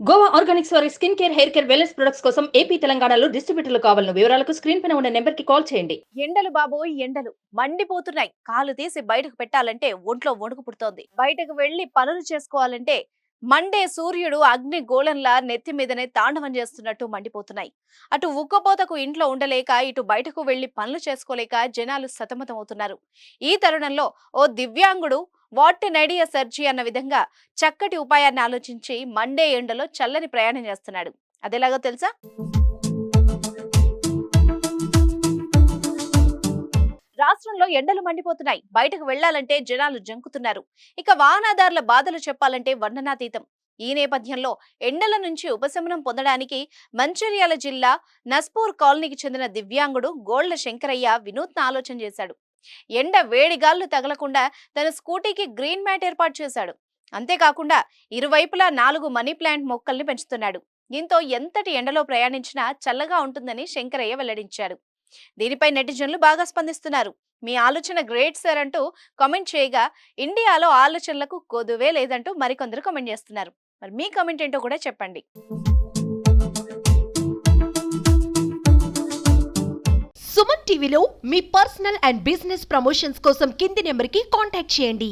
Goa Organics వారి skin care, hair care, wellness products కోసం AP, తెలంగాణలో డిస్ట్రిబ్యూటర్లు కావాలను వివరాలకు స్క్రీన్ పైన ఉన్న నెంబర్ కి కాల్ చేయండి. ఎండలు బాబోయ్ ఎండలు మండిపోతున్నాయి. కాలు తీసి బయటకు పెట్టాలంటే ఒంట్లో వణుకు పుడుతోంది. బయటకు వెళ్లి పనులు చేసుకోవాలంటే మండే సూర్యుడు అగ్ని గోళంలా నెత్తి మీదనే తాండవం చేస్తున్నట్టు మండిపోతున్నాయి. అటు ఉక్కపోతకు ఇంట్లో ఉండలేక, ఇటు బయటకు వెళ్లి పనులు చేసుకోలేక జనాలు సతమతమవుతున్నారు. ఈ తరుణంలో ఓ దివ్యాంగుడు వాట్ ఎన్ ఐడియా సెర్జీ అన్న విధంగా చక్కటి ఉపాయాన్ని ఆలోచించి మండే ఎండలో చల్లని ప్రయాణం చేస్తున్నాడు. అదేలాగో తెలుసా? రాష్ట్రంలో ఎండలు మండిపోతున్నాయి. బయటకు వెళ్లాలంటే జనాలు జంకుతున్నారు. ఇక వాహనదారుల బాధలు చెప్పాలంటే వర్ణనాతీతం. ఈ నేపథ్యంలో ఎండల నుంచి ఉపశమనం పొందడానికి మంచిర్యాల జిల్లా నస్పూర్ కాలనీకి చెందిన దివ్యాంగుడు గోళ్ల శంకరయ్య వినూత్న ఆలోచన చేశాడు. ఎండ వేడిగాళ్లు తగలకుండా తన స్కూటీకి గ్రీన్ మ్యాట్ ఏర్పాటు చేశాడు. అంతేకాకుండా ఇరువైపులా 4 మనీ ప్లాంట్ మొక్కల్ని పెంచుతున్నాడు. దీంతో ఎంతటి ఎండలో ప్రయాణించినా చల్లగా ఉంటుందని శంకరయ్య వెల్లడించాడు. దీనిపై నెటిజన్లు బాగా స్పందిస్తున్నారు. మీ ఆలోచన గ్రేట్ సార్ అంటూ కామెంట్ చేయగా, ఇండియాలో ఆలోచనలకు కొదువే లేదంటూ మరికొందరు కామెంట్ చేస్తున్నారు. మరి మీ కామెంట్ ఏంటో కూడా చెప్పండి. సుమన్ టీవీలో మీ పర్సనల్ అండ్ బిజినెస్ ప్రమోషన్స్ కోసం కింది నెంబర్కి కాంటాక్ట్ చేయండి.